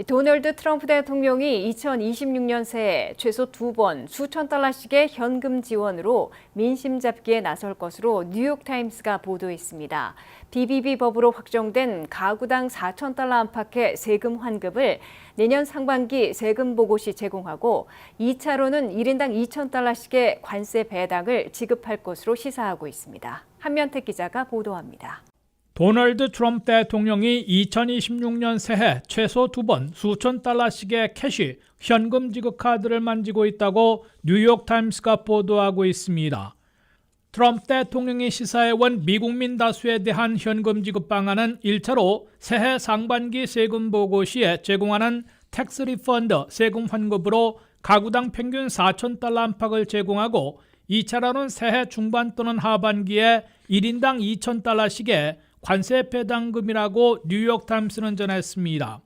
도널드 트럼프 대통령이 2026년 새해 최소 2번 수천 달러씩의 현금 지원으로 민심 잡기에 나설 것으로 뉴욕타임스가 보도했습니다. BBB 법으로 확정된 가구당 4천 달러 안팎의 세금 환급을 내년 상반기 세금 보고 시 제공하고 2차로는 1인당 2천 달러씩의 관세 배당을 지급할 것으로 시사하고 있습니다. 한면택 기자가 보도합니다. 도널드 트럼프 대통령이 2026년 새해 최소 2번 수천 달러씩의 캐시, 현금 지급 카드를 만지고 있다고 뉴욕타임스가 보도하고 있습니다. 트럼프 대통령이 시사해온 미국민 다수에 대한 현금 지급 방안은 1차로 새해 상반기 세금 보고 시에 제공하는 텍스 리펀드 세금 환급으로 가구당 평균 4천 달러 안팎을 제공하고 2차로는 새해 중반 또는 하반기에 1인당 2천 달러씩의 관세 배당금이라고 뉴욕타임스는 전했습니다.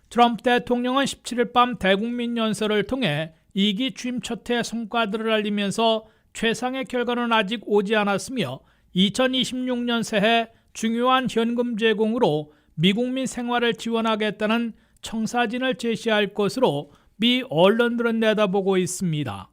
트럼프 대통령은 17일 밤 대국민 연설을 통해 2기 취임 첫 해 성과들을 알리면서 최상의 결과는 아직 오지 않았으며 2026년 새해 중요한 현금 제공으로 미국민 생활을 지원하겠다는 청사진을 제시할 것으로 미 언론들은 내다보고 있습니다.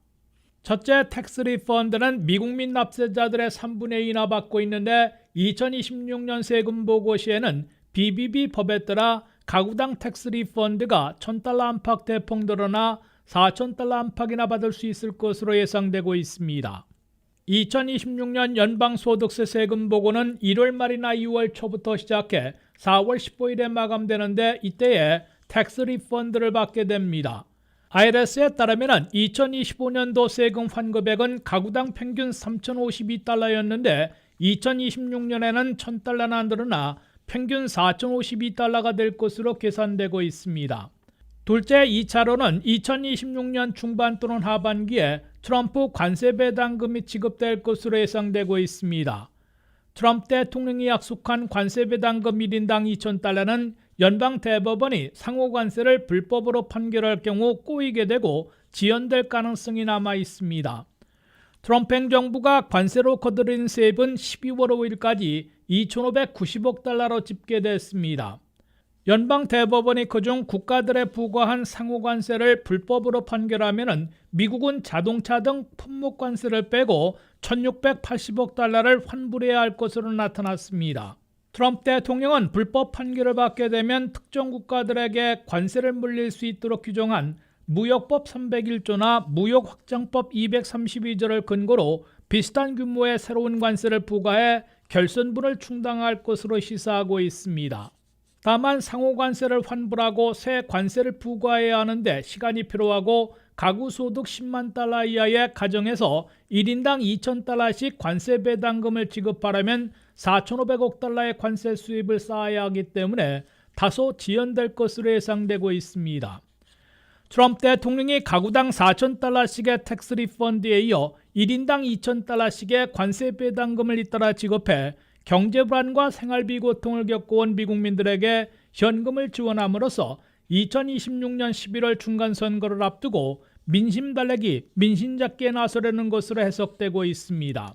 첫째, 텍스 리펀드는 미국민 납세자들의 3분의 2나 받고 있는데 2026년 세금 보고 시에는 BBB 법에 따라 가구당 텍스 리펀드가 1,000달러 안팎 대폭 늘어나 4,000달러 안팎이나 받을 수 있을 것으로 예상되고 있습니다. 2026년 연방소득세 세금 보고는 1월 말이나 2월 초부터 시작해 4월 15일에 마감되는데 이때에 텍스 리펀드를 받게 됩니다. IRS에 따르면 2025년도 세금 환급액은 가구당 평균 3,052달러였는데 2026년에는 1,000달러나 늘어나 평균 4,052달러가 될 것으로 계산되고 있습니다. 둘째, 2차로는 2026년 중반 또는 하반기에 트럼프 관세 배당금이 지급될 것으로 예상되고 있습니다. 트럼프 대통령이 약속한 관세 배당금 1인당 2,000달러는 연방 대법원이 상호 관세를 불법으로 판결할 경우 꼬이게 되고 지연될 가능성이 남아 있습니다. 트럼프 행정부가 관세로 거둬들인 세입은 12월 5일까지 2,590억 달러로 집계됐습니다. 연방 대법원이 그중 국가들에 부과한 상호 관세를 불법으로 판결하면 미국은 자동차 등 품목 관세를 빼고 1,680억 달러를 환불해야 할 것으로 나타났습니다. 트럼프 대통령은 불법 판결을 받게 되면 특정 국가들에게 관세를 물릴 수 있도록 규정한 무역법 301조나 무역확장법 232조를 근거로 비슷한 규모의 새로운 관세를 부과해 결손분을 충당할 것으로 시사하고 있습니다. 다만 상호 관세를 환불하고 새 관세를 부과해야 하는데 시간이 필요하고 가구 소득 10만 달러 이하의 가정에서 1인당 2,000달러씩 관세 배당금을 지급하려면 4,500억 달러의 관세 수입을 쌓아야 하기 때문에 다소 지연될 것으로 예상되고 있습니다. 트럼프 대통령이 가구당 4,000달러씩의 텍스 리펀드에 이어 1인당 2,000달러씩의 관세 배당금을 잇따라 지급해 경제 불안과 생활비 고통을 겪어온 미국민들에게 현금을 지원함으로써 2026년 11월 중간선거를 앞두고 민심 달래기, 민심 잡기에 나서려는 것으로 해석되고 있습니다.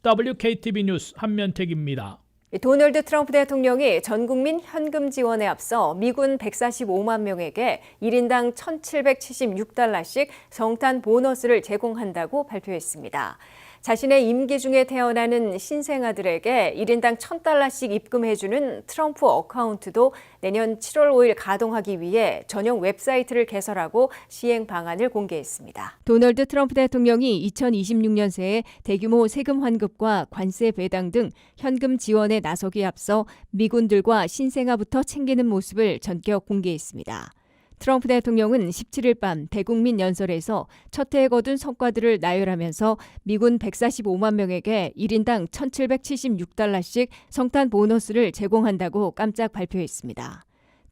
WKTV 뉴스 한면택입니다. 도널드 트럼프 대통령이 전국민 현금 지원에 앞서 미군 145만 명에게 1인당 1,776달러씩 성탄 보너스를 제공한다고 발표했습니다. 자신의 임기 중에 태어나는 신생아들에게 1인당 1,000달러씩 입금해주는 트럼프 어카운트도 내년 7월 5일 가동하기 위해 전용 웹사이트를 개설하고 시행 방안을 공개했습니다. 도널드 트럼프 대통령이 2026년 새에 대규모 세금 환급과 관세 배당 등 현금 지원에 나서기에 앞서 미군들과 신생아부터 챙기는 모습을 전격 공개했습니다. 트럼프 대통령은 17일 밤 대국민 연설에서 첫 해에 거둔 성과들을 나열하면서 미군 145만 명에게 1인당 1,776달러씩 성탄 보너스를 제공한다고 깜짝 발표했습니다.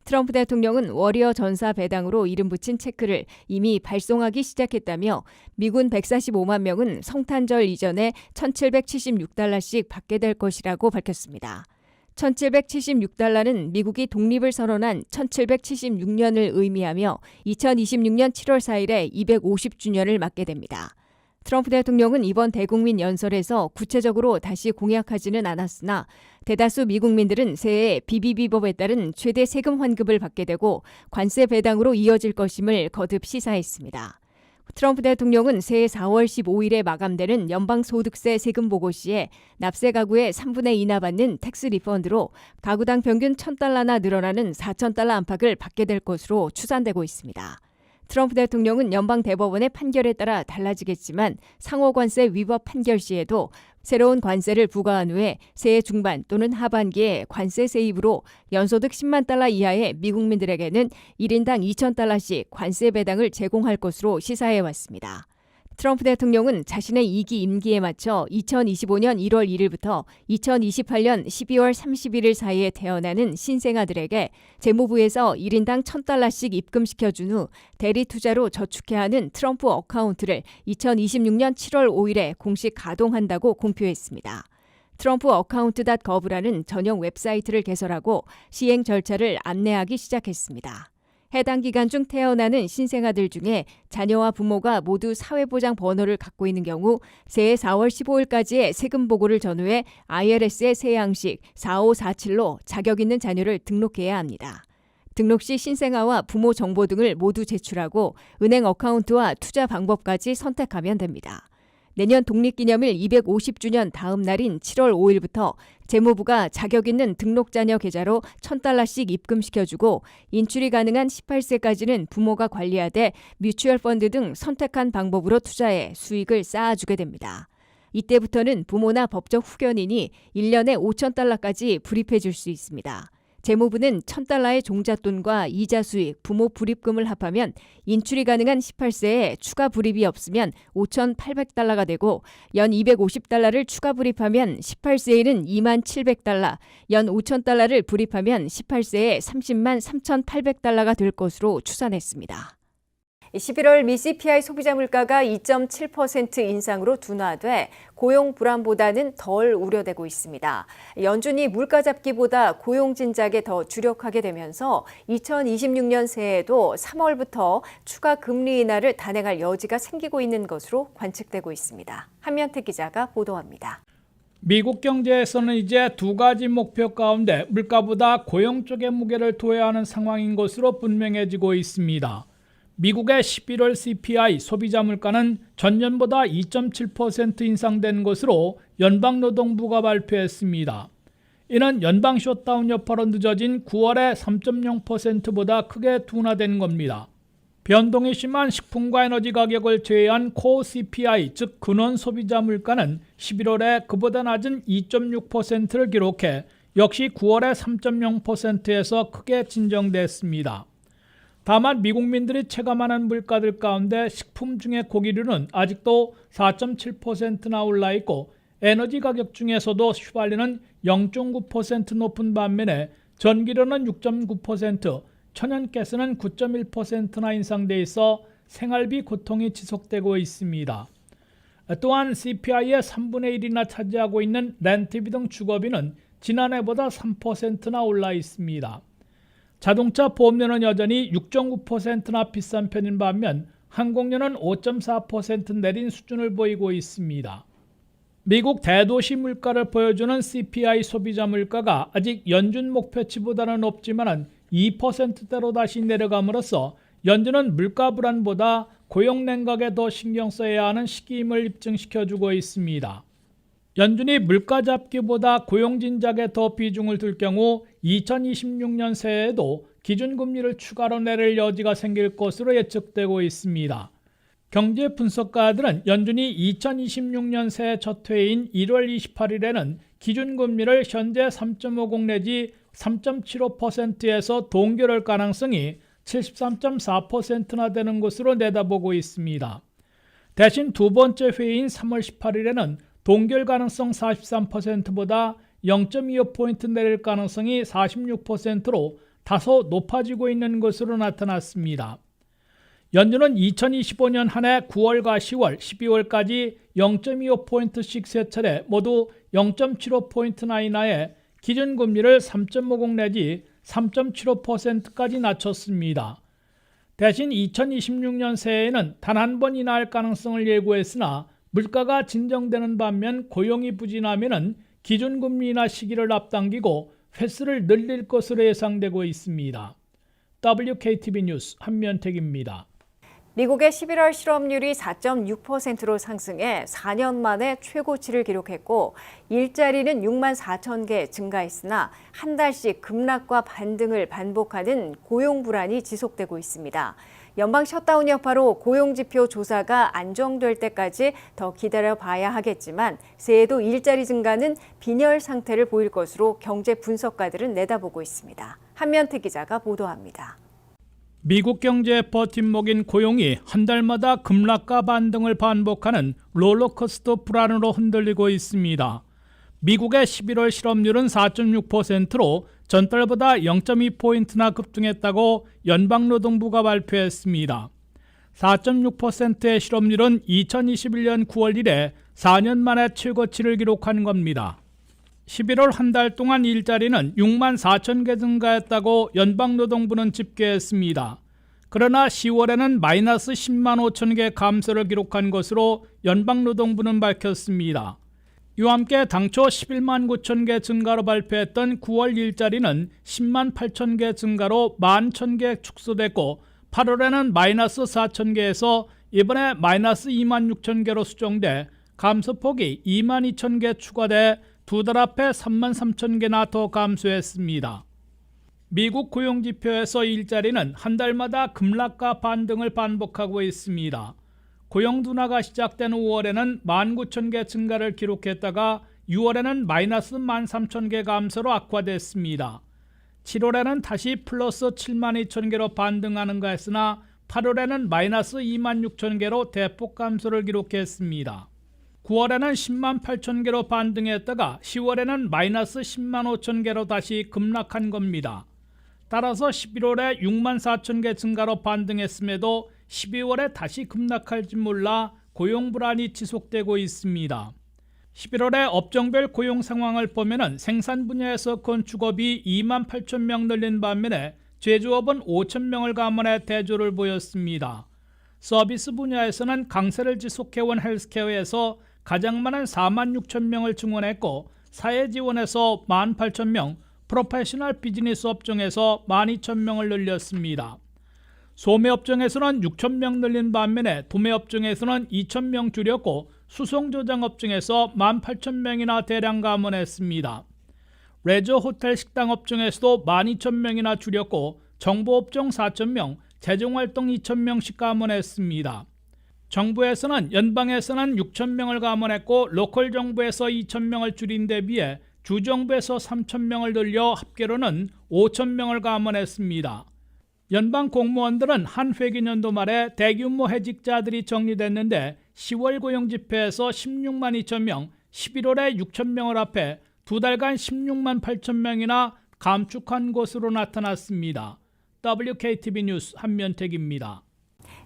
트럼프 대통령은 워리어 전사 배당으로 이름 붙인 체크를 이미 발송하기 시작했다며 미군 145만 명은 성탄절 이전에 1,776달러씩 받게 될 것이라고 밝혔습니다. 1,776달러는 미국이 독립을 선언한 1776년을 의미하며 2026년 7월 4일에 250주년을 맞게 됩니다. 트럼프 대통령은 이번 대국민 연설에서 구체적으로 다시 공약하지는 않았으나 대다수 미국민들은 새해 BBB법에 따른 최대 세금 환급을 받게 되고 관세 배당으로 이어질 것임을 거듭 시사했습니다. 트럼프 대통령은 새해 4월 15일에 마감되는 연방소득세 세금 보고 시에 납세 가구의 3분의 2나 받는 텍스 리펀드로 가구당 평균 $1,000나 늘어나는 $4,000 안팎을 받게 될 것으로 추산되고 있습니다. 트럼프 대통령은 연방 대법원의 판결에 따라 달라지겠지만 상호관세 위법 판결 시에도 새로운 관세를 부과한 후에 새해 중반 또는 하반기에 관세 세입으로 연소득 $10만 이하의 미국민들에게는 1인당 $2,000씩 관세 배당을 제공할 것으로 시사해왔습니다. 트럼프 대통령은 자신의 2기 임기에 맞춰 2025년 1월 1일부터 2028년 12월 31일 사이에 태어나는 신생아들에게 재무부에서 1인당 $1,000씩 입금시켜준 후 대리 투자로 저축해야 하는 트럼프 어카운트를 2026년 7월 5일에 공식 가동한다고 공표했습니다. 트럼프 어카운트.gov라는 전용 웹사이트를 개설하고 시행 절차를 안내하기 시작했습니다. 해당 기간 중 태어나는 신생아들 중에 자녀와 부모가 모두 사회보장 번호를 갖고 있는 경우 새해 4월 15일까지의 세금 보고를 전후해 IRS의 새 양식 4547로 자격 있는 자녀를 등록해야 합니다. 등록 시 신생아와 부모 정보 등을 모두 제출하고 은행 어카운트와 투자 방법까지 선택하면 됩니다. 내년 독립기념일 250주년 다음 날인 7월 5일부터 재무부가 자격 있는 등록 자녀 계좌로 $1,000씩 입금시켜주고 인출이 가능한 18세까지는 부모가 관리하되 뮤추얼 펀드 등 선택한 방법으로 투자해 수익을 쌓아주게 됩니다. 이때부터는 부모나 법적 후견인이 1년에 $5,000까지 불입해 줄 수 있습니다. 재무부는 $1,000의 종잣돈과 이자 수익, 부모 불입금을 합하면 인출이 가능한 18세에 추가 불입이 없으면 $5,800가 되고 연 $250를 추가 불입하면 18세에는 $27,000, 연 $5,000를 불입하면 18세에 $303,800가 될 것으로 추산했습니다. 11월 미 CPI 소비자 물가가 2.7% 인상으로 둔화돼 고용 불안보다는 덜 우려되고 있습니다. 연준이 물가 잡기보다 고용 진작에 더 주력하게 되면서 2026년 새에도 3월부터 추가 금리 인하를 단행할 여지가 생기고 있는 것으로 관측되고 있습니다. 한면태 기자가 보도합니다. 미국 경제에서는 이제 두 가지 목표 가운데 물가보다 고용 쪽에 무게를 둬야 하는 상황인 것으로 분명해지고 있습니다. 미국의 11월 CPI 소비자 물가는 전년보다 2.7% 인상된 것으로 연방노동부가 발표했습니다. 이는 연방 셧다운 여파로 늦어진 9월의 3.0%보다 크게 둔화된 겁니다. 변동이 심한 식품과 에너지 가격을 제외한 코어 CPI, 즉 근원 소비자 물가는 11월에 그보다 낮은 2.6%를 기록해 역시 9월의 3.0%에서 크게 진정됐습니다. 다만 미국민들이 체감하는 물가들 가운데 식품 중에 고기류는 아직도 4.7%나 올라 있고 에너지 가격 중에서도 휘발유는 0.9% 높은 반면에 전기료는 6.9%, 천연가스는 9.1%나 인상돼 있어 생활비 고통이 지속되고 있습니다. 또한 CPI의 3분의 1이나 차지하고 있는 렌트비 등 주거비는 지난해보다 3%나 올라 있습니다. 자동차 보험료는 여전히 6.9%나 비싼 편인 반면 항공료는 5.4% 내린 수준을 보이고 있습니다. 미국 대도시 물가를 보여주는 CPI 소비자 물가가 아직 연준 목표치보다는 높지만 2%대로 다시 내려감으로써 연준은 물가 불안보다 고용 냉각에 더 신경 써야 하는 시기임을 입증시켜주고 있습니다. 연준이 물가 잡기보다 고용 진작에 더 비중을 둘 경우 2026년 새에도 기준금리를 추가로 내릴 여지가 생길 것으로 예측되고 있습니다. 경제 분석가들은 연준이 2026년 새 첫 회인 1월 28일에는 기준금리를 현재 3.50 내지 3.75%에서 동결할 가능성이 73.4%나 되는 것으로 내다보고 있습니다. 대신 두 번째 회의인 3월 18일에는 동결 가능성 43%보다 0.25포인트 내릴 가능성이 46%로 다소 높아지고 있는 것으로 나타났습니다. 연준은 2025년 한 해 9월과 10월, 12월까지 0.25포인트씩 세 차례 모두 0.75포인트나 인하해 기준금리를 3.50 내지 3.75%까지 낮췄습니다. 대신 2026년 새해에는 단 한 번 인하할 가능성을 예고했으나 물가가 진정되는 반면 고용이 부진하면 기준금리 인하 시기를 앞당기고 회수를 늘릴 것으로 예상되고 있습니다. WKTV 뉴스 한면택입니다. 미국의 11월 실업률이 4.6%로 상승해 4년 만에 최고치를 기록했고 일자리는 6만 4천 개 증가했으나 한 달씩 급락과 반등을 반복하는 고용 불안이 지속되고 있습니다. 연방 셧다운 여파로 고용지표 조사가 안정될 때까지 더 기다려봐야 하겠지만 새해에도 일자리 증가는 빈혈 상태를 보일 것으로 경제 분석가들은 내다보고 있습니다. 한면택 기자가 보도합니다. 미국 경제의 버팀목인 고용이 한 달마다 급락과 반등을 반복하는 롤러코스터 불안으로 흔들리고 있습니다. 미국의 11월 실업률은 4.6%로 전달보다 0.2포인트나 급등했다고 연방노동부가 발표했습니다. 4.6%의 실업률은 2021년 9월 이래 4년 만에 최고치를 기록한 겁니다. 11월 한 달 동안 일자리는 6만 4천 개 증가했다고 연방노동부는 집계했습니다. 그러나 10월에는 마이너스 10만 5천 개 감소를 기록한 것으로 연방노동부는 밝혔습니다. 이와 함께 당초 11만 9천 개 증가로 발표했던 9월 일자리는 10만 8천 개 증가로 1만 1천 개 축소됐고 8월에는 마이너스 4천 개에서 이번에 마이너스 2만 6천 개로 수정돼 감소폭이 2만 2천 개 추가돼 두 달 앞에 3만 3천 개나 더 감소했습니다. 미국 고용지표에서 일자리는 한 달마다 급락과 반등을 반복하고 있습니다. 고용 둔화가 시작된 5월에는 1만 9천 개 증가를 기록했다가 6월에는 마이너스 1만 3천 개 감소로 악화됐습니다. 7월에는 다시 플러스 7만 2천 개로 반등하는가 했으나 8월에는 마이너스 2만 6천 개로 대폭 감소를 기록했습니다. 9월에는 10만 8천 개로 반등했다가 10월에는 마이너스 10만 5천 개로 다시 급락한 겁니다. 따라서 11월에 6만 4천 개 증가로 반등했음에도 12월에 다시 급락할지 몰라 고용 불안이 지속되고 있습니다. 11월에 업종별 고용 상황을 보면 생산 분야에서 건축업이 2만 8천 명 늘린 반면에 제조업은 5천 명을 감안해 대조를 보였습니다. 서비스 분야에서는 강세를 지속해온 헬스케어에서 가장 많은 4만 6천 명을 증원했고 사회지원에서 1만 8천 명, 프로페셔널 비즈니스 업종에서 1만 2천 명을 늘렸습니다. 소매업종에서는 6천 명 늘린 반면에 도매업종에서는 2천 명 줄였고 수송조장업종에서 1만 8천 명이나 대량 감원했습니다. 레저 호텔 식당 업종에서도 1만 2천 명이나 줄였고 정보업종 4천 명, 재정활동 2천 명씩 감원했습니다. 정부에서는 연방에서는 6천 명을 감원했고 로컬 정부에서 2천 명을 줄인 데 비해 주정부에서 3천 명을 늘려 합계로는 5천 명을 감원했습니다. 연방 공무원들은 한 회계년도 말에 대규모 해직자들이 정리됐는데 10월 고용지표에서 16만 2천 명, 11월에 6천 명을 합해 두 달간 16만 8천 명이나 감축한 것으로 나타났습니다. WKTV 뉴스 한면택입니다.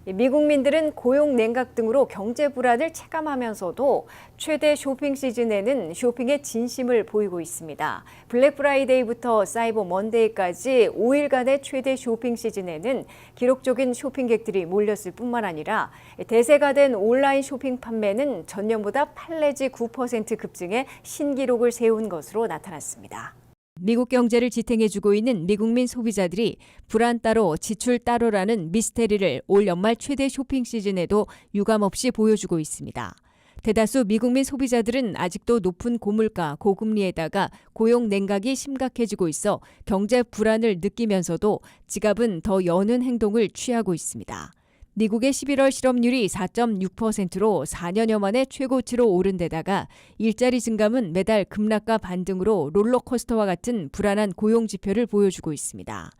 미국민들은 고용 냉각 등으로 경제 불안을 체감하면서도 최대 쇼핑 시즌에는 쇼핑의 진심을 보이고 있습니다. 블랙 프라이데이부터 사이버 먼데이까지 5일간의 최대 쇼핑 시즌에는 기록적인 쇼핑객들이 몰렸을 뿐만 아니라 대세가 된 온라인 쇼핑 판매는 전년보다 8 내지 9% 급증해 신기록을 세운 것으로 나타났습니다. 미국 경제를 지탱해주고 있는 미국민 소비자들이 불안 따로 지출 따로라는 미스테리를 올 연말 최대 쇼핑 시즌에도 유감없이 보여주고 있습니다. 대다수 미국민 소비자들은 아직도 높은 고물가, 고금리에다가 고용 냉각이 심각해지고 있어 경제 불안을 느끼면서도 지갑은 더 여는 행동을 취하고 있습니다. 미국의 11월 실업률이 4.6%로 4년여 만에 최고치로 오른 데다가 일자리 증감은 매달 급락과 반등으로 롤러코스터와 같은 불안한 고용 지표를 보여주고 있습니다.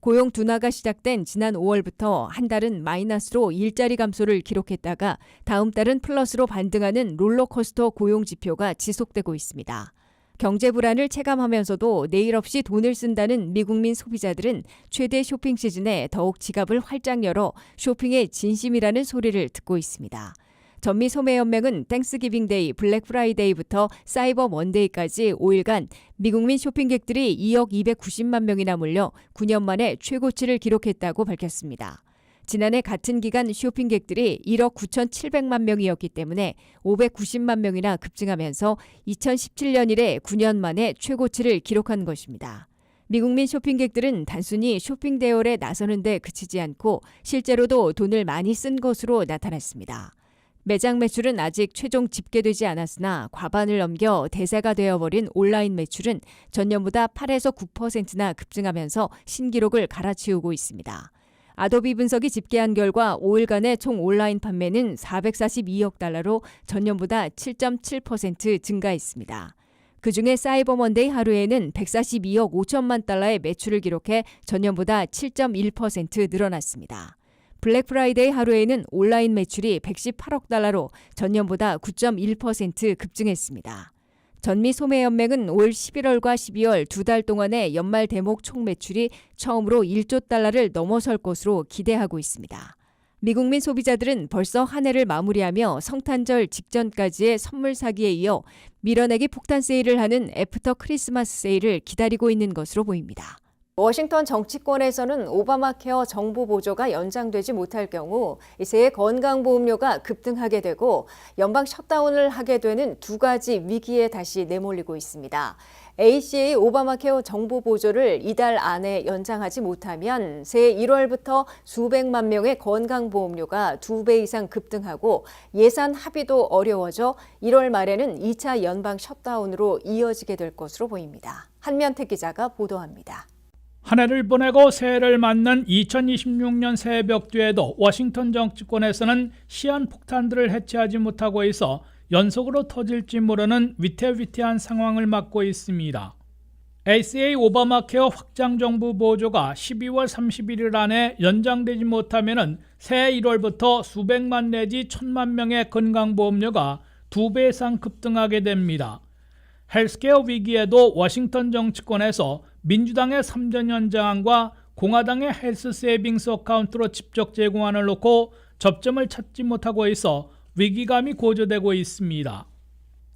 고용 둔화가 시작된 지난 5월부터 한 달은 마이너스로 일자리 감소를 기록했다가 다음 달은 플러스로 반등하는 롤러코스터 고용 지표가 지속되고 있습니다. 경제 불안을 체감하면서도 내일 없이 돈을 쓴다는 미국민 소비자들은 최대 쇼핑 시즌에 더욱 지갑을 활짝 열어 쇼핑의 진심이라는 소리를 듣고 있습니다. 전미소매연맹은 땡스기빙데이, 블랙 프라이데이부터 사이버 먼데이까지 5일간 미국민 쇼핑객들이 2억 290만 명이나 몰려 9년 만에 최고치를 기록했다고 밝혔습니다. 지난해 같은 기간 쇼핑객들이 1억 9,700만 명이었기 때문에 590만 명이나 급증하면서 2017년 이래 9년 만에 최고치를 기록한 것입니다. 미국민 쇼핑객들은 단순히 쇼핑 대열에 나서는 데 그치지 않고 실제로도 돈을 많이 쓴 것으로 나타났습니다. 매장 매출은 아직 최종 집계되지 않았으나 과반을 넘겨 대세가 되어버린 온라인 매출은 전년보다 8에서 9%나 급증하면서 신기록을 갈아치우고 있습니다. 아도비 분석이 집계한 결과 5일간의 총 온라인 판매는 442억 달러로 전년보다 7.7% 증가했습니다. 그중에 사이버 먼데이 하루에는 142억 5천만 달러의 매출을 기록해 전년보다 7.1% 늘어났습니다. 블랙 프라이데이 하루에는 온라인 매출이 118억 달러로 전년보다 9.1% 급증했습니다. 전미 소매연맹은 올 11월과 12월 두 달 동안의 연말 대목 총 매출이 처음으로 1조 달러를 넘어설 것으로 기대하고 있습니다. 미국민 소비자들은 벌써 한 해를 마무리하며 성탄절 직전까지의 선물 사기에 이어 밀어내기 폭탄 세일을 하는 애프터 크리스마스 세일을 기다리고 있는 것으로 보입니다. 워싱턴 정치권에서는 오바마 케어 정부 보조가 연장되지 못할 경우 새해 건강보험료가 급등하게 되고 연방 셧다운을 하게 되는 두 가지 위기에 다시 내몰리고 있습니다. ACA 오바마 케어 정부 보조를 이달 안에 연장하지 못하면 새해 1월부터 수백만 명의 건강보험료가 2배 이상 급등하고 예산 합의도 어려워져 1월 말에는 2차 연방 셧다운으로 이어지게 될 것으로 보입니다. 한면택 기자가 보도합니다. 한 해를 보내고 새해를 맞는 2026년 새벽 뒤에도 워싱턴 정치권에서는 시한폭탄들을 해체하지 못하고 있어 연속으로 터질지 모르는 위태위태한 상황을 맞고 있습니다. ACA 오바마 케어 확장 정부 보조가 12월 31일 안에 연장되지 못하면 새해 1월부터 수백만 내지 천만 명의 건강보험료가 2배 이상 급등하게 됩니다. 헬스케어 위기에도 워싱턴 정치권에서 민주당의 3전 연장안과 공화당의 헬스 세이빙스 어카운트로 직접 제공안을 놓고 접점을 찾지 못하고 있어 위기감이 고조되고 있습니다.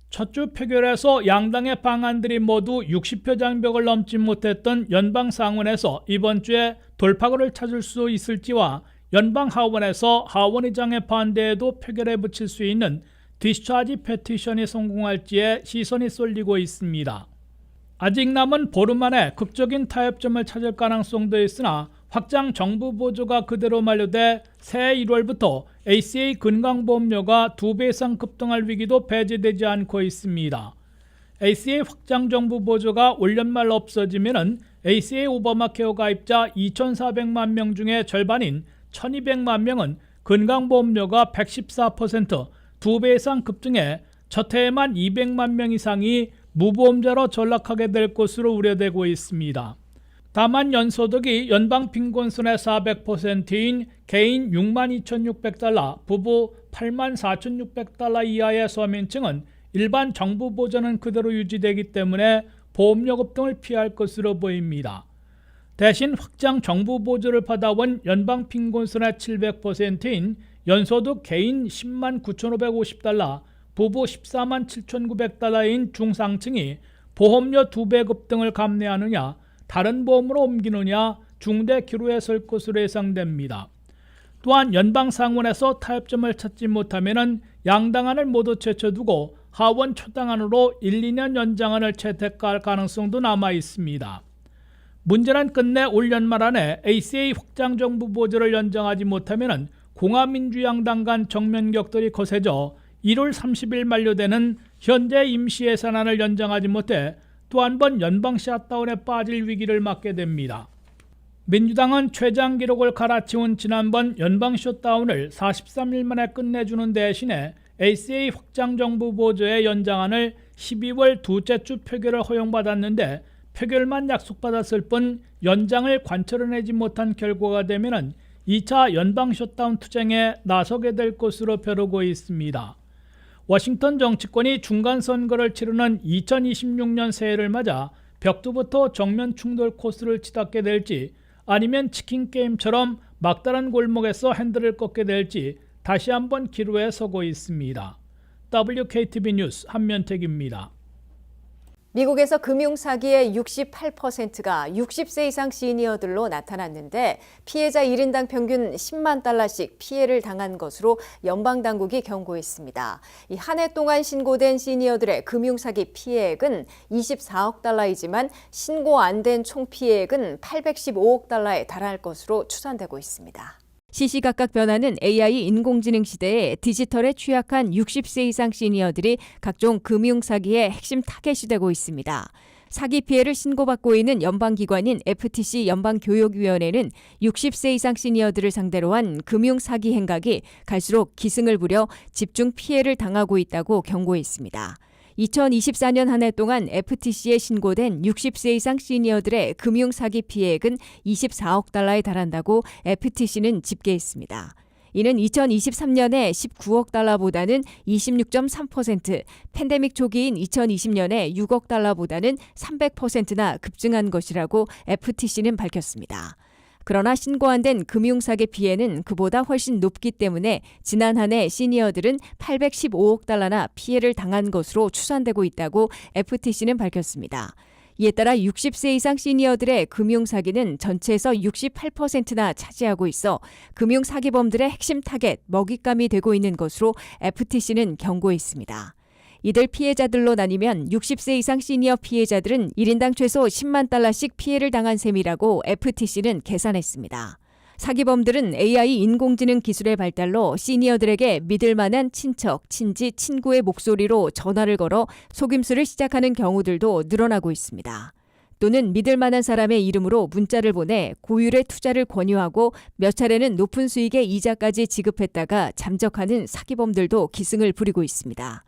첫 주 표결에서 양당의 방안들이 모두 60표 장벽을 넘지 못했던 연방 상원에서 이번 주에 돌파구를 찾을 수 있을지와 연방 하원에서 하원의장의 반대에도 표결에 붙일 수 있는 디스차지 페티션이 성공할지에 시선이 쏠리고 있습니다. 아직 남은 보름 안에 극적인 타협점을 찾을 가능성도 있으나 확장 정부 보조가 그대로 만료돼 새해 1월부터 ACA 건강보험료가 2배 이상 급등할 위기도 배제되지 않고 있습니다. ACA 확장 정부 보조가 올 연말 없어지면 ACA 오바마 케어 가입자 2,400만 명 중에 절반인 1,200만 명은 건강보험료가 114%, 2배 이상 급등해 첫 해에만 200만 명 이상이 무보험자로 전락하게 될 것으로 우려되고 있습니다. 다만 연소득이 연방 빈곤선의 400%인 개인 62,600달러, 부부 84,600달러 이하의 서민층은 일반 정부 보조는 그대로 유지되기 때문에 보험료 급등을 피할 것으로 보입니다. 대신 확장 정부 보조를 받아온 연방 빈곤선의 700%인 연소득 개인 10만 9,550달러, 부부 14만 7,900달러인 중상층이 보험료 2배 급등을 감내하느냐, 다른 보험으로 옮기느냐 중대 기로에 설 것으로 예상됩니다. 또한 연방 상원에서 타협점을 찾지 못하면 양당안을 모두 제쳐두고 하원 초당안으로 1, 2년 연장안을 채택할 가능성도 남아 있습니다. 문제는 끝내 올 연말 안에 ACA 확장 정부 보조를 연장하지 못하면 공화민주양당 간 정면 격돌이 거세져 1월 30일 만료되는 현재 임시 예산안을 연장하지 못해 또 한 번 연방 샷다운에 빠질 위기를 맞게 됩니다. 민주당은 최장 기록을 갈아치운 지난번 연방 샷다운을 43일 만에 끝내주는 대신에 ACA 확장 정부 보조의 연장안을 12월 둘째 주 표결을 허용받았는데 표결만 약속받았을 뿐 연장을 관철해내지 못한 결과가 되면 2차 연방 셧다운 투쟁에 나서게 될 것으로 벼르고 있습니다. 워싱턴 정치권이 중간선거를 치르는 2026년 새해를 맞아 벽두부터 정면 충돌 코스를 치닫게 될지 아니면 치킨게임처럼 막다른 골목에서 핸들을 꺾게 될지 다시 한번 기로에 서고 있습니다. WKTV 뉴스 한면택입니다. 미국에서 금융사기의 68%가 60세 이상 시니어들로 나타났는데 피해자 1인당 평균 10만 달러씩 피해를 당한 것으로 연방당국이 경고했습니다. 이 한 해 동안 신고된 시니어들의 금융사기 피해액은 24억 달러이지만 신고 안 된 총 피해액은 815억 달러에 달할 것으로 추산되고 있습니다. 시시각각 변하는 AI 인공지능 시대에 디지털에 취약한 60세 이상 시니어들이 각종 금융사기의 핵심 타겟이 되고 있습니다. 사기 피해를 신고받고 있는 연방기관인 FTC 연방교육위원회는 60세 이상 시니어들을 상대로 한 금융사기 행각이 갈수록 기승을 부려 집중 피해를 당하고 있다고 경고했습니다. 2024년 한 해 동안 FTC에 신고된 60세 이상 시니어들의 금융사기 피해액은 24억 달러에 달한다고 FTC는 집계했습니다. 이는 2023년에 19억 달러보다는 26.3%, 팬데믹 초기인 2020년에 6억 달러보다는 300%나 급증한 것이라고 FTC는 밝혔습니다. 그러나 신고 안 된 금융사기 피해는 그보다 훨씬 높기 때문에 지난 한 해 시니어들은 815억 달러나 피해를 당한 것으로 추산되고 있다고 FTC는 밝혔습니다. 이에 따라 60세 이상 시니어들의 금융사기는 전체에서 68%나 차지하고 있어 금융사기범들의 핵심 타겟, 먹잇감이 되고 있는 것으로 FTC는 경고했습니다. 이들 피해자들로 나뉘면 60세 이상 시니어 피해자들은 1인당 최소 10만 달러씩 피해를 당한 셈이라고 FTC는 계산했습니다. 사기범들은 AI 인공지능 기술의 발달로 시니어들에게 믿을 만한 친척, 친지, 친구의 목소리로 전화를 걸어 속임수를 시작하는 경우들도 늘어나고 있습니다. 또는 믿을 만한 사람의 이름으로 문자를 보내 고율의 투자를 권유하고 몇 차례는 높은 수익의 이자까지 지급했다가 잠적하는 사기범들도 기승을 부리고 있습니다.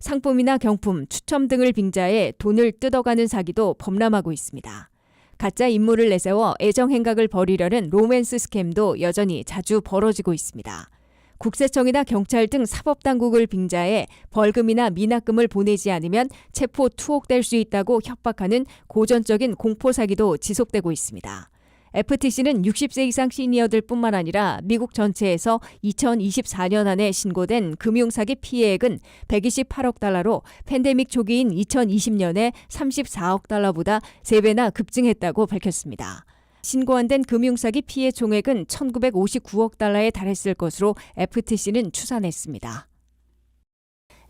상품이나 경품, 추첨 등을 빙자해 돈을 뜯어가는 사기도 범람하고 있습니다. 가짜 인물을 내세워 애정 행각을 벌이려는 로맨스 스캠도 여전히 자주 벌어지고 있습니다. 국세청이나 경찰 등 사법당국을 빙자해 벌금이나 미납금을 보내지 않으면 체포 투옥될 수 있다고 협박하는 고전적인 공포사기도 지속되고 있습니다. FTC는 60세 이상 시니어들뿐만 아니라 미국 전체에서 2024년 안에 신고된 금융사기 피해액은 128억 달러로 팬데믹 초기인 2020년에 34억 달러보다 3배나 급증했다고 밝혔습니다. 신고 안 된 금융사기 피해 총액은 1959억 달러에 달했을 것으로 FTC는 추산했습니다.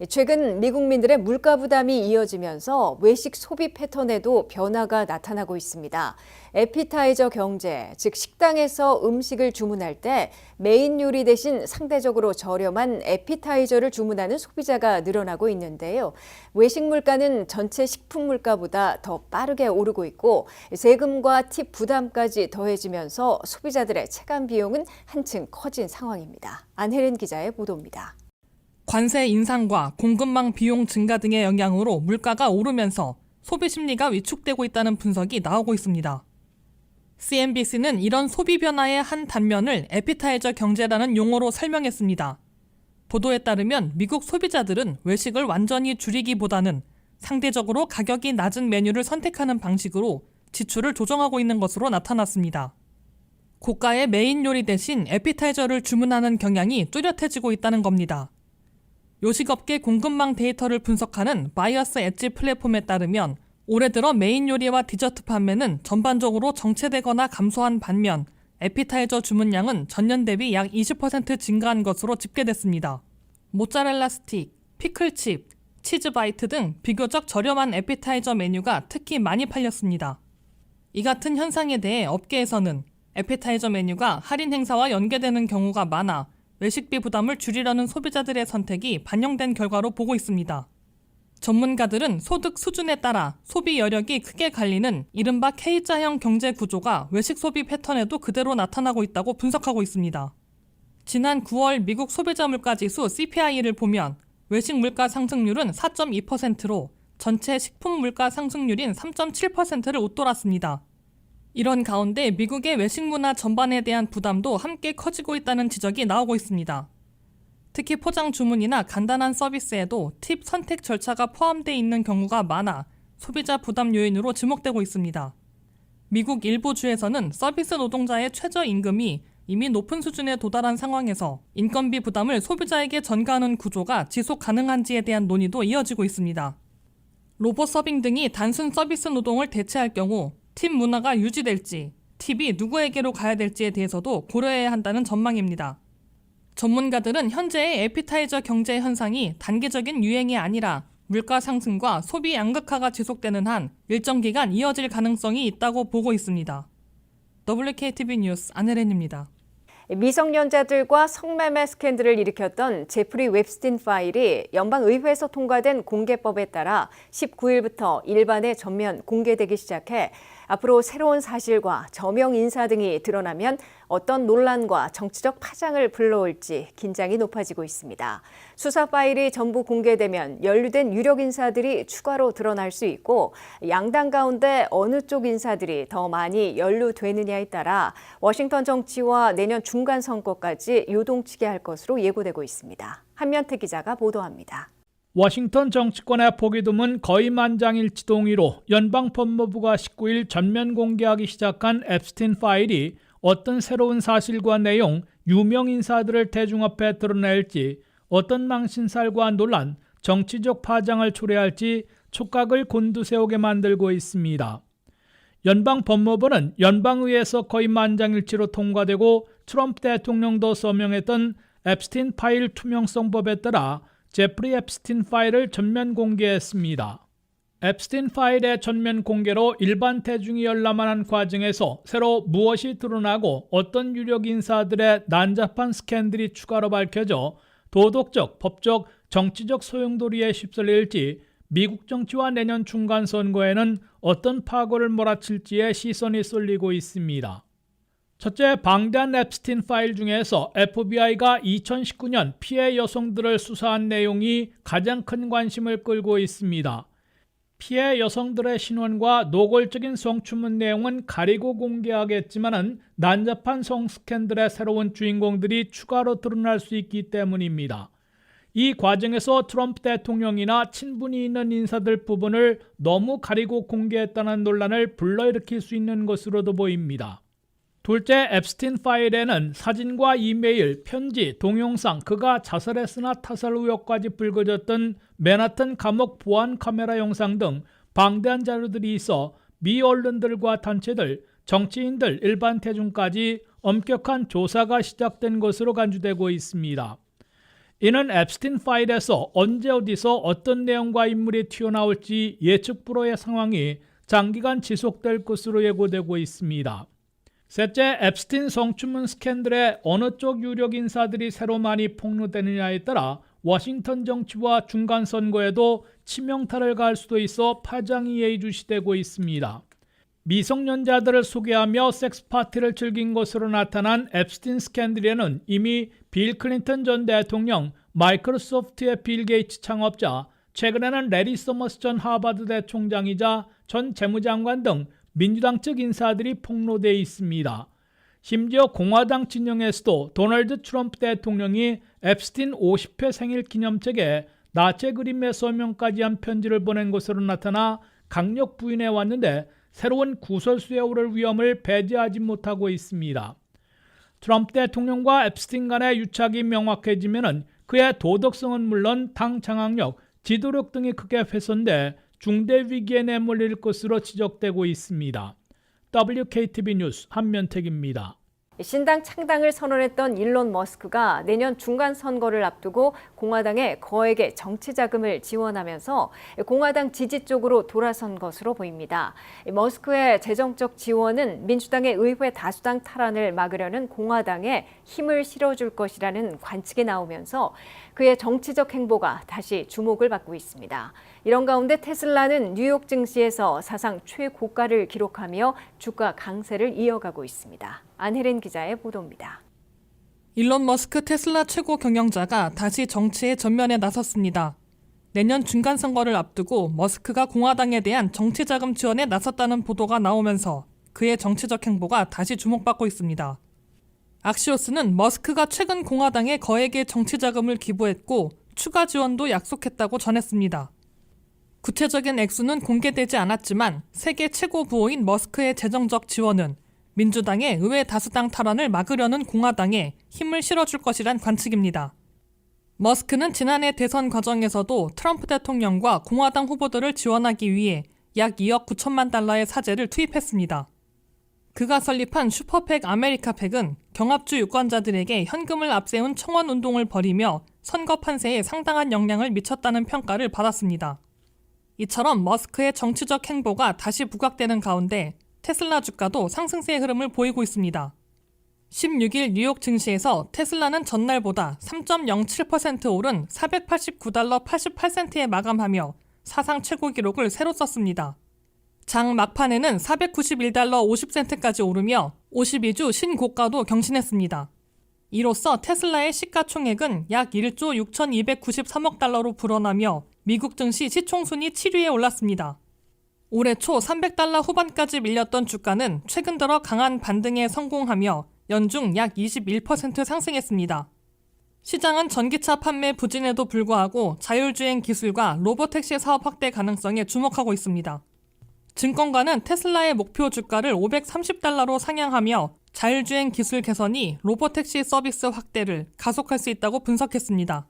최근 미국민들의 물가 부담이 이어지면서 외식 소비 패턴에도 변화가 나타나고 있습니다. 에피타이저 경제, 즉 식당에서 음식을 주문할 때 메인 요리 대신 상대적으로 저렴한 에피타이저를 주문하는 소비자가 늘어나고 있는데요. 외식 물가는 전체 식품 물가보다 더 빠르게 오르고 있고 세금과 팁 부담까지 더해지면서 소비자들의 체감 비용은 한층 커진 상황입니다. 안혜린 기자의 보도입니다. 관세 인상과 공급망 비용 증가 등의 영향으로 물가가 오르면서 소비 심리가 위축되고 있다는 분석이 나오고 있습니다. CNBC는 이런 소비 변화의 한 단면을 에피타이저 경제라는 용어로 설명했습니다. 보도에 따르면 미국 소비자들은 외식을 완전히 줄이기보다는 상대적으로 가격이 낮은 메뉴를 선택하는 방식으로 지출을 조정하고 있는 것으로 나타났습니다. 고가의 메인 요리 대신 에피타이저를 주문하는 경향이 뚜렷해지고 있다는 겁니다. 요식업계 공급망 데이터를 분석하는 바이어스 엣지 플랫폼에 따르면 올해 들어 메인 요리와 디저트 판매는 전반적으로 정체되거나 감소한 반면 에피타이저 주문량은 전년 대비 약 20% 증가한 것으로 집계됐습니다. 모짜렐라 스틱, 피클칩, 치즈 바이트 등 비교적 저렴한 에피타이저 메뉴가 특히 많이 팔렸습니다. 이 같은 현상에 대해 업계에서는 에피타이저 메뉴가 할인 행사와 연계되는 경우가 많아 외식비 부담을 줄이려는 소비자들의 선택이 반영된 결과로 보고 있습니다. 전문가들은 소득 수준에 따라 소비 여력이 크게 갈리는 이른바 K자형 경제 구조가 외식 소비 패턴에도 그대로 나타나고 있다고 분석하고 있습니다. 지난 9월 미국 소비자 물가지수 CPI를 보면 외식 물가 상승률은 4.2%로 전체 식품 물가 상승률인 3.7%를 웃돌았습니다. 이런 가운데 미국의 외식 문화 전반에 대한 부담도 함께 커지고 있다는 지적이 나오고 있습니다. 특히 포장 주문이나 간단한 서비스에도 팁 선택 절차가 포함되어 있는 경우가 많아 소비자 부담 요인으로 지목되고 있습니다. 미국 일부 주에서는 서비스 노동자의 최저임금이 이미 높은 수준에 도달한 상황에서 인건비 부담을 소비자에게 전가하는 구조가 지속 가능한지에 대한 논의도 이어지고 있습니다. 로봇 서빙 등이 단순 서비스 노동을 대체할 경우 팀 문화가 유지될지, 팁이 누구에게로 가야 될지에 대해서도 고려해야 한다는 전망입니다. 전문가들은 현재의 에피타이저 경제 현상이 단기적인 유행이 아니라 물가 상승과 소비 양극화가 지속되는 한 일정 기간 이어질 가능성이 있다고 보고 있습니다. WKTV 뉴스 안혜린입니다. 미성년자들과 성매매 스캔들을 일으켰던 제프리 웹스틴 파일이 연방의회에서 통과된 공개법에 따라 19일부터 일반에 전면 공개되기 시작해 앞으로 새로운 사실과 저명 인사 등이 드러나면 어떤 논란과 정치적 파장을 불러올지 긴장이 높아지고 있습니다. 수사 파일이 전부 공개되면 연루된 유력 인사들이 추가로 드러날 수 있고 양당 가운데 어느 쪽 인사들이 더 많이 연루되느냐에 따라 워싱턴 정치와 내년 중간 선거까지 요동치게 할 것으로 예고되고 있습니다. 한면태 기자가 보도합니다. 워싱턴 정치권의 보기 드문 거의 만장일치 동의로 연방법무부가 19일 전면 공개하기 시작한 앱스틴 파일이 어떤 새로운 사실과 내용, 유명 인사들을 대중 앞에 드러낼지, 어떤 망신살과 논란, 정치적 파장을 초래할지 촉각을 곤두세우게 만들고 있습니다. 연방법무부는 연방의회에서 거의 만장일치로 통과되고 트럼프 대통령도 서명했던 앱스틴 파일 투명성법에 따라 제프리 앱스틴 파일을 전면 공개했습니다. 앱스틴 파일의 전면 공개로 일반 대중이 열람하는 과정에서 새로 무엇이 드러나고 어떤 유력 인사들의 난잡한 스캔들이 추가로 밝혀져 도덕적, 법적, 정치적 소용돌이에 휩쓸릴지, 미국 정치와 내년 중간 선거에는 어떤 파고를 몰아칠지에 시선이 쏠리고 있습니다. 첫째, 방대한 앱스틴 파일 중에서 FBI가 2019년 피해 여성들을 수사한 내용이 가장 큰 관심을 끌고 있습니다. 피해 여성들의 신원과 노골적인 성추문 내용은 가리고 공개하겠지만은 난잡한 성 스캔들의 새로운 주인공들이 추가로 드러날 수 있기 때문입니다. 이 과정에서 트럼프 대통령이나 친분이 있는 인사들 부분을 너무 가리고 공개했다는 논란을 불러일으킬 수 있는 것으로도 보입니다. 둘째, 앱스틴 파일에는 사진과 이메일, 편지, 동영상, 그가 자살했으나 타살 의혹까지 불거졌던 맨하튼 감옥 보안 카메라 영상 등 방대한 자료들이 있어 미 언론들과 단체들, 정치인들, 일반 대중까지 엄격한 조사가 시작된 것으로 간주되고 있습니다. 이는 앱스틴 파일에서 언제 어디서 어떤 내용과 인물이 튀어나올지 예측 불허의 상황이 장기간 지속될 것으로 예고되고 있습니다. 셋째, 앱스틴 성추문 스캔들의 어느 쪽 유력 인사들이 새로 많이 폭로되느냐에 따라 워싱턴 정치와 중간 선거에도 치명타를 가할 수도 있어 파장이 예의주시되고 있습니다. 미성년자들을 소개하며 섹스 파티를 즐긴 것으로 나타난 앱스틴 스캔들에는 이미 빌 클린턴 전 대통령, 마이크로소프트의 빌 게이츠 창업자, 최근에는 레리 서머스 전 하버드대 총장이자 전 재무장관 등 민주당 측 인사들이 폭로되어 있습니다. 심지어 공화당 진영에서도 도널드 트럼프 대통령이 앱스틴 50회 생일 기념책에 나체 그림의 서명까지 한 편지를 보낸 것으로 나타나 강력 부인해 왔는데 새로운 구설수에 오를 위험을 배제하지 못하고 있습니다. 트럼프 대통령과 앱스틴 간의 유착이 명확해지면 그의 도덕성은 물론 당 장악력, 지도력 등이 크게 훼손돼 중대 위기에 내몰릴 것으로 지적되고 있습니다. WKTV 뉴스 한면택입니다. 신당 창당을 선언했던 일론 머스크가 내년 중간 선거를 앞두고 공화당에 거액의 정치 자금을 지원하면서 공화당 지지 쪽으로 돌아선 것으로 보입니다. 머스크의 재정적 지원은 민주당의 의회 다수당 탈환을 막으려는 공화당에 힘을 실어줄 것이라는 관측이 나오면서 그의 정치적 행보가 다시 주목을 받고 있습니다. 이런 가운데 테슬라는 뉴욕 증시에서 사상 최고가를 기록하며 주가 강세를 이어가고 있습니다. 안혜린 기자의 보도입니다. 일론 머스크 테슬라 최고 경영자가 다시 정치의 전면에 나섰습니다. 내년 중간 선거를 앞두고 머스크가 공화당에 대한 정치 자금 지원에 나섰다는 보도가 나오면서 그의 정치적 행보가 다시 주목받고 있습니다. 악시오스는 머스크가 최근 공화당에 거액의 정치 자금을 기부했고 추가 지원도 약속했다고 전했습니다. 구체적인 액수는 공개되지 않았지만 세계 최고 부호인 머스크의 재정적 지원은 민주당의 의회 다수당 탈환을 막으려는 공화당에 힘을 실어줄 것이란 관측입니다. 머스크는 지난해 대선 과정에서도 트럼프 대통령과 공화당 후보들을 지원하기 위해 약 2억 9천만 달러의 사재를 투입했습니다. 그가 설립한 슈퍼팩 아메리카팩은 경합주 유권자들에게 현금을 앞세운 청원 운동을 벌이며 선거 판세에 상당한 영향을 미쳤다는 평가를 받았습니다. 이처럼 머스크의 정치적 행보가 다시 부각되는 가운데 테슬라 주가도 상승세의 흐름을 보이고 있습니다. 16일 뉴욕 증시에서 테슬라는 전날보다 3.07% 오른 489달러 88센트에 마감하며 사상 최고 기록을 새로 썼습니다. 장 막판에는 491달러 50센트까지 오르며 52주 신고가도 경신했습니다. 이로써 테슬라의 시가총액은 약 1조 6,293억 달러로 불어나며 미국 증시 시총순위 7위에 올랐습니다. 올해 초 300달러 후반까지 밀렸던 주가는 최근 들어 강한 반등에 성공하며 연중 약 21% 상승했습니다. 시장은 전기차 판매 부진에도 불구하고 자율주행 기술과 로보택시 사업 확대 가능성에 주목하고 있습니다. 증권가는 테슬라의 목표 주가를 530달러로 상향하며 자율주행 기술 개선이 로보택시 서비스 확대를 가속할 수 있다고 분석했습니다.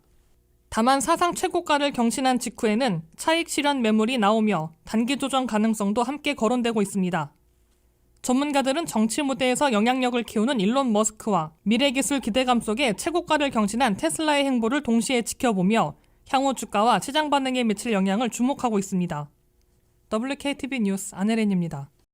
다만 사상 최고가를 경신한 직후에는 차익 실현 매물이 나오며 단기 조정 가능성도 함께 거론되고 있습니다. 전문가들은 정치 무대에서 영향력을 키우는 일론 머스크와 미래기술 기대감 속에 최고가를 경신한 테슬라의 행보를 동시에 지켜보며 향후 주가와 시장 반응에 미칠 영향을 주목하고 있습니다. WKTV 뉴스 안혜린입니다.